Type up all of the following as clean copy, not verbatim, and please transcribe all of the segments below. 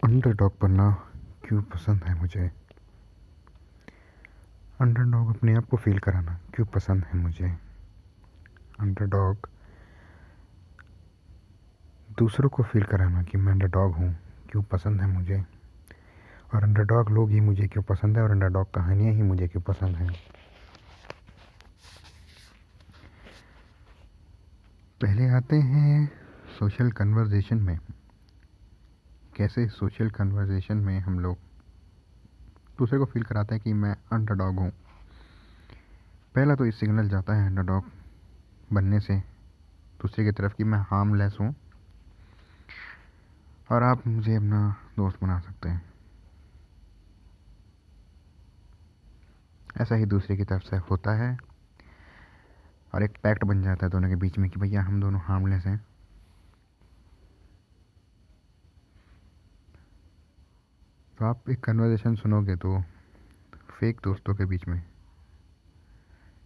Underdog बनना क्यों पसंद है मुझे। अंडरडॉग अपने आप को फील कराना क्यों पसंद है मुझे। अंडरडॉग दूसरों को फील कराना कि मैं अंडरडॉग हूँ क्यों पसंद है मुझे। और अंडरडॉग लोग ही मुझे क्यों पसंद है और अंडरडॉग कहानियाँ ही मुझे क्यों पसंद हैं। पहले आते हैं सोशल कन्वर्सेशन में। कैसे सोशल कन्वर्सेशन में हम लोग दूसरे को फील कराते हैं कि मैं अंडरडॉग हूँ। पहला तो ये सिग्नल जाता है अंडरडॉग बनने से दूसरे की तरफ कि मैं हार्मलेस हूँ और आप मुझे अपना दोस्त बना सकते हैं। ऐसा ही दूसरे की तरफ से होता है और एक पैक्ट बन जाता है दोनों के बीच में कि भैया हम दोनों हार्मलेस हैं। तो आप एक कन्वर्सेशन सुनोगे तो फेक दोस्तों के बीच में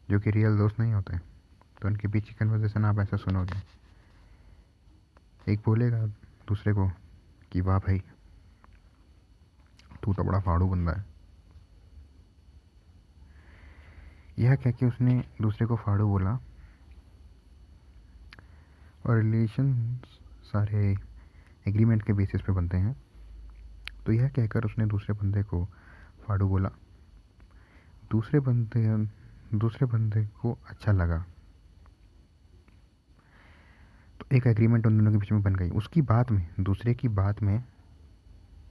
जो कि रियल दोस्त नहीं होते, तो उनके बीच की कन्वर्सेशन आप ऐसा सुनोगे। एक बोलेगा दूसरे को कि वाह भाई तू तो बड़ा फाड़ू बंदा है। यह क्या कि उसने दूसरे को फाड़ू बोला और रिलेशन सारे एग्रीमेंट के बेसिस पे बनते हैं। तो यह कहकर उसने दूसरे बंदे को फाड़ू बोला, दूसरे बंदे को अच्छा लगा, तो एक एग्रीमेंट उन दोनों के बीच में बन गई। उसकी बात में दूसरे की बात में,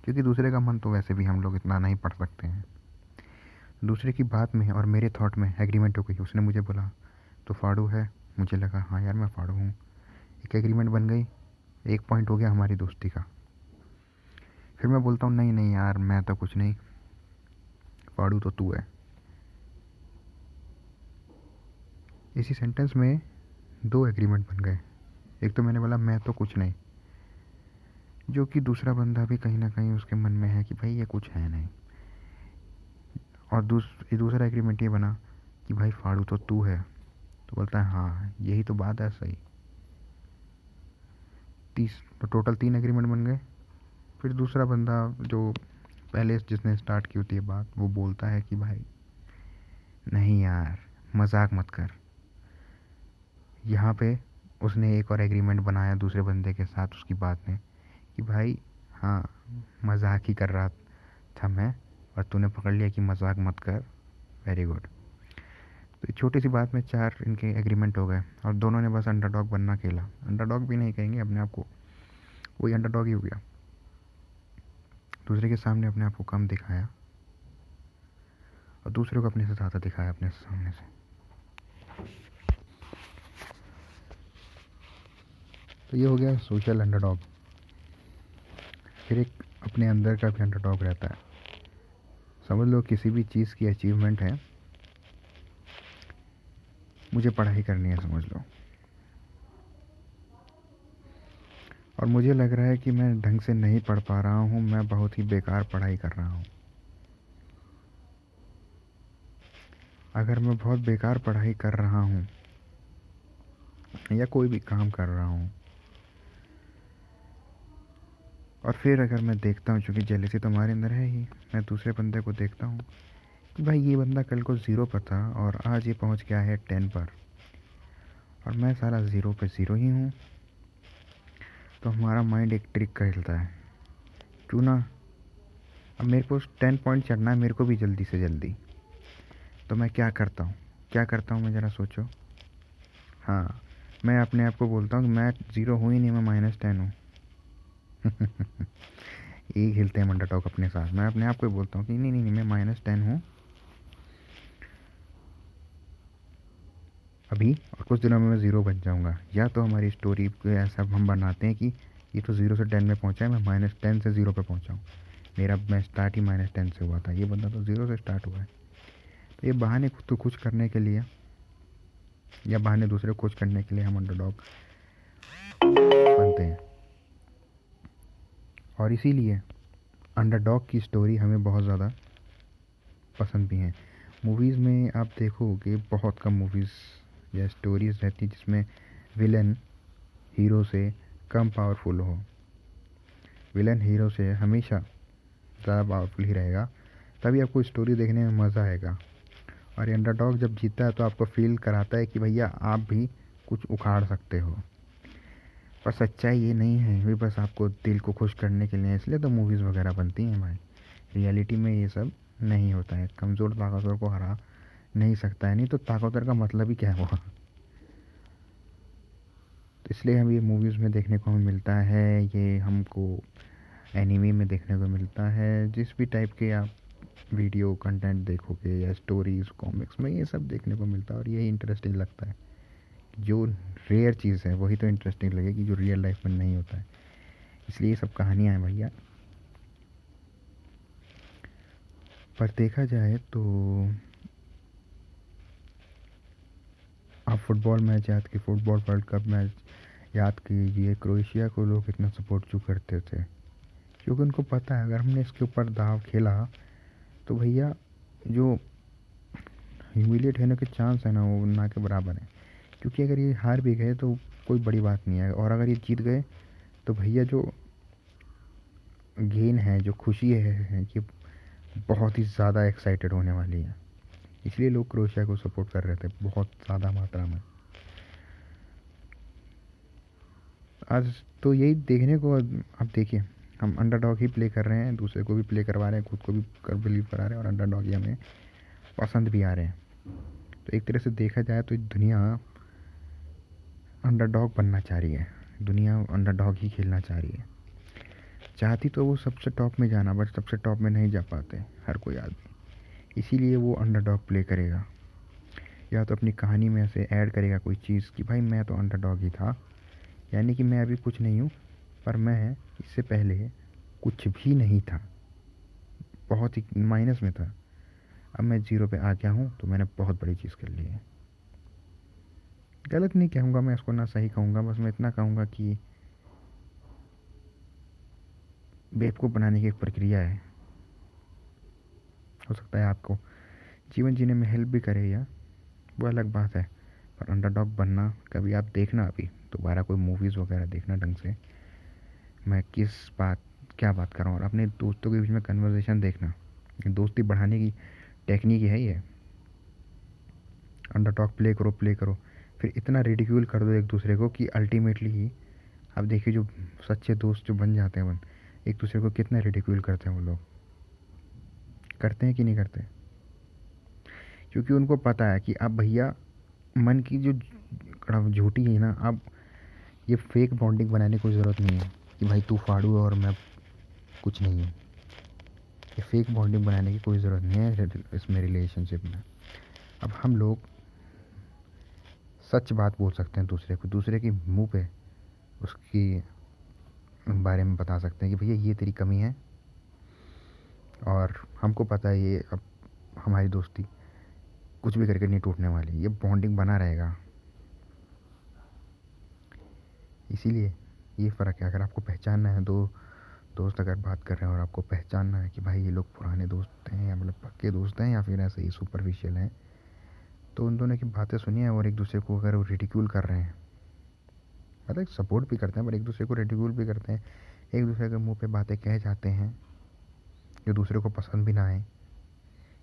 क्योंकि दूसरे का मन तो वैसे भी हम लोग इतना नहीं पढ़ सकते हैं, दूसरे की बात में और मेरे थॉट में एग्रीमेंट हो गई। उसने मुझे बोला तो फाड़ू है, मुझे लगा हाँ यार मैं फाड़ू हूँ, एक एग्रीमेंट बन गई, एक पॉइंट हो गया हमारी दोस्ती का। फिर मैं बोलता हूँ नहीं नहीं यार मैं तो कुछ नहीं, फाड़ू तो तू है। इसी सेंटेंस में दो एग्रीमेंट बन गए। एक तो मैंने बोला मैं तो कुछ नहीं, जो कि दूसरा बंदा भी कहीं ना कहीं उसके मन में है कि भाई ये कुछ है नहीं। और दूसरा एग्रीमेंट ये बना कि भाई फाड़ू तो तू है, तो बोलता है हाँ यही तो बात है सही। तो टोटल 3 एग्रीमेंट बन गए। फिर दूसरा बंदा जो पहले जिसने स्टार्ट की होती है बात, वो बोलता है कि भाई नहीं यार मजाक मत कर। यहाँ पे उसने एक और एग्रीमेंट बनाया दूसरे बंदे के साथ उसकी बात में कि भाई हाँ मजाक ही कर रहा था मैं, और तूने पकड़ लिया कि मजाक मत कर, वेरी गुड। तो एक छोटी सी बात में 4 इनके एग्रीमेंट हो गए और दोनों ने बस अंडरडॉग बनना खेला। अंडरडॉग भी नहीं कहेंगे अपने आप को, वही अंडरडॉग ही हो गया। दूसरे के सामने अपने आप को कम दिखाया और दूसरे को अपने से ज़्यादा दिखाया अपने सामने से। तो ये हो गया सोशल अंडरडॉग। फिर एक अपने अंदर का भी अंडरडॉग रहता है। समझ लो किसी भी चीज़ की अचीवमेंट है, मुझे पढ़ाई करनी है समझ लो, और मुझे लग रहा है कि मैं ढंग से नहीं पढ़ पा रहा हूँ, मैं बहुत ही बेकार पढ़ाई कर रहा हूँ। अगर मैं बहुत बेकार पढ़ाई कर रहा हूँ या कोई भी काम कर रहा हूँ, और फिर अगर मैं देखता हूँ, चूँकि जेलसी तो हमारे अंदर है ही, मैं दूसरे बंदे को देखता हूँ कि भाई ये बंदा कल को 0 पर था और आज ये पहुँच गया है 10 पर, और मैं सारा 0 पे 0 ही हूँ। तो हमारा माइंड एक ट्रिक खेलता है, क्यों ना अब मेरे को 10 पॉइंट चढ़ना है, मेरे को भी जल्दी से जल्दी। तो मैं क्या करता हूँ मैं ज़रा सोचो। हाँ, मैं अपने आप को बोलता हूँ कि मैं 0 हूँ ही नहीं, मैं -10 हूँ। यही खेलते हैं मंडा टॉक अपने साथ। मैं अपने आप को बोलता हूँ कि नहीं नहीं नहीं मैं -10 हूँ अभी, और कुछ दिनों में मैं 0 बन जाऊँगा। या तो हमारी स्टोरी को ऐसा हम बनाते हैं कि ये तो 0 से 10 में पहुँचा है, मैं -10 से 0 पे पहुँचा हूँ। मैं स्टार्ट ही -10 से हुआ था, ये बंदा तो 0 से स्टार्ट हुआ है। तो ये बहाने तो कुछ करने के लिए या बहाने दूसरे को कुछ करने के लिए हम अंडरडॉग बनते हैं। और इसीलिए अंडरडॉग की स्टोरी हमें बहुत ज़्यादा पसंद भी हैं। मूवीज़ में आप देखोगे बहुत कम मूवीज़ या स्टोरीज़ रहती जिसमें विलन हीरो से कम पावरफुल हो। विलन हीरो से हमेशा ज़्यादा पावरफुल ही रहेगा, तभी आपको स्टोरी देखने में मज़ा आएगा। और ये अंडरडॉग जब जीतता है तो आपको फील कराता है कि भैया आप भी कुछ उखाड़ सकते हो। पर सच्चाई ये नहीं है, वे बस आपको दिल को खुश करने के लिए, इसलिए तो मूवीज़ वगैरह बनती हैं भाई। रियलिटी में ये सब नहीं होता है, कमज़ोर ताकतवर को हरा नहीं सकता है, नहीं तो ताकतवर का मतलब ही क्या हुआ। तो इसलिए हम ये मूवीज़ में देखने को हमें मिलता है, ये हमको एनिमे में देखने को मिलता है, जिस भी टाइप के आप वीडियो कंटेंट देखोगे या स्टोरीज़ कॉमिक्स में ये सब देखने को मिलता है, और यही इंटरेस्टिंग लगता है। जो रेयर चीज़ है वही तो इंटरेस्टिंग लगेगी, जो रियल लाइफ में नहीं होता है। इसलिए ये सब कहानियाँ हैं भैया। पर देखा जाए तो आप फुटबॉल मैच याद की, फुटबॉल वर्ल्ड कप मैच याद कीजिए, क्रोएशिया को लोग इतना सपोर्ट क्यों करते थे? क्योंकि उनको पता है अगर हमने इसके ऊपर दाव खेला तो भैया जो ह्यूमिलेट होने के चांस है ना वो ना के बराबर है। क्योंकि अगर ये हार भी गए तो कोई बड़ी बात नहीं है, और अगर ये जीत गए तो भैया जो गेन है, जो खुशी है ये बहुत ही ज़्यादा एक्साइटेड होने वाली है। इसलिए लोग क्रोएशिया को सपोर्ट कर रहे थे बहुत ज़्यादा मात्रा में। आज तो यही देखने को, अब देखिए हम अंडरडॉग ही प्ले कर रहे हैं, दूसरे को भी प्ले करवा रहे हैं, खुद को भी कर बिलीव करा रहे हैं, और अंडरडॉग ही हमें पसंद भी आ रहे हैं। तो एक तरह से देखा जाए तो दुनिया अंडरडॉग बनना चाह रही है, दुनिया अंडरडॉग ही खेलना चाह रही है। चाहती तो वो सबसे टॉप में जाना, बट सबसे टॉप में नहीं जा पाते हर कोई आदमी, इसीलिए वो अंडरडॉग प्ले करेगा, या तो अपनी कहानी में ऐसे ऐड करेगा कोई चीज़ कि भाई मैं तो अंडरडॉग ही था, यानी कि मैं अभी कुछ नहीं हूँ, पर मैं इससे पहले कुछ भी नहीं था, बहुत ही माइनस में था, अब मैं ज़ीरो पे आ गया हूँ तो मैंने बहुत बड़ी चीज़ कर ली है। गलत नहीं कहूँगा मैं इसको, ना सही कहूँगा, बस मैं इतना कहूँगा कि बेवकूफ़ बनाने की एक प्रक्रिया है। हो सकता है आपको जीवन जीने में हेल्प भी करे, या वो अलग बात है, पर अंडरडॉग बनना कभी आप देखना, अभी दोबारा कोई मूवीज़ वगैरह देखना ढंग से, मैं किस बात क्या बात कर रहा हूँ, और अपने दोस्तों के बीच में कन्वर्सेशन देखना, दोस्ती बढ़ाने की टेक्निक है ये। अंडरडॉग प्ले करो प्ले करो, फिर इतना रिडिक्यूल कर दो एक दूसरे को कि अल्टीमेटली ही आप देखिए जो सच्चे दोस्त जो बन जाते हैं वन, एक दूसरे को कितना रिडिक्यूल करते हैं वो लोग, करते हैं कि नहीं करते? क्योंकि उनको पता है कि अब भैया मन की जो झूठी है ना, अब ये फेक बॉन्डिंग बनाने की कोई ज़रूरत नहीं है कि भाई तू फाड़ू और मैं कुछ नहीं हूँ। ये फेक बॉन्डिंग बनाने की कोई ज़रूरत नहीं है इसमें, रिलेशनशिप में। अब हम लोग सच बात बोल सकते हैं दूसरे को, दूसरे के मुंह पे उसकी बारे में बता सकते हैं कि भैया ये तेरी कमी है, और हमको पता है ये अब हमारी दोस्ती कुछ भी करके नहीं टूटने वाली, ये बॉन्डिंग बना रहेगा। इसीलिए ये फ़र्क है, अगर आपको पहचानना है, दो दोस्त अगर बात कर रहे हैं और आपको पहचानना है कि भाई ये लोग पुराने दोस्त हैं या मतलब पक्के दोस्त हैं या फिर ऐसे ही सुपरफिशियल हैं, तो उन दोनों की बातें सुनिए, और एक दूसरे को अगर वो रिडिक्यूल कर रहे हैं, मतलब सपोर्ट भी करते हैं पर एक दूसरे को रिडिक्यूल भी करते हैं, एक दूसरे के मुंह पे बातें कह जाते हैं जो दूसरे को पसंद भी ना आए,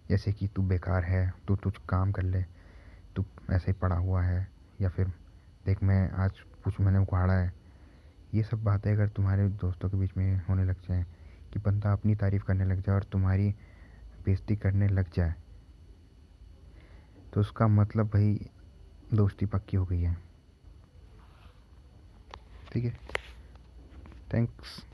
जैसे कि तू बेकार है, तू कुछ काम कर ले, तू ऐसे ही पड़ा हुआ है, या फिर देख मैं आज कुछ मैंने उखाड़ा है। ये सब बातें अगर तुम्हारे दोस्तों के बीच में होने लग जाए कि बंदा अपनी तारीफ़ करने लग जाए और तुम्हारी बेइज्जती करने लग जाए, तो उसका मतलब भाई दोस्ती पक्की हो गई है। ठीक है, थैंक्स।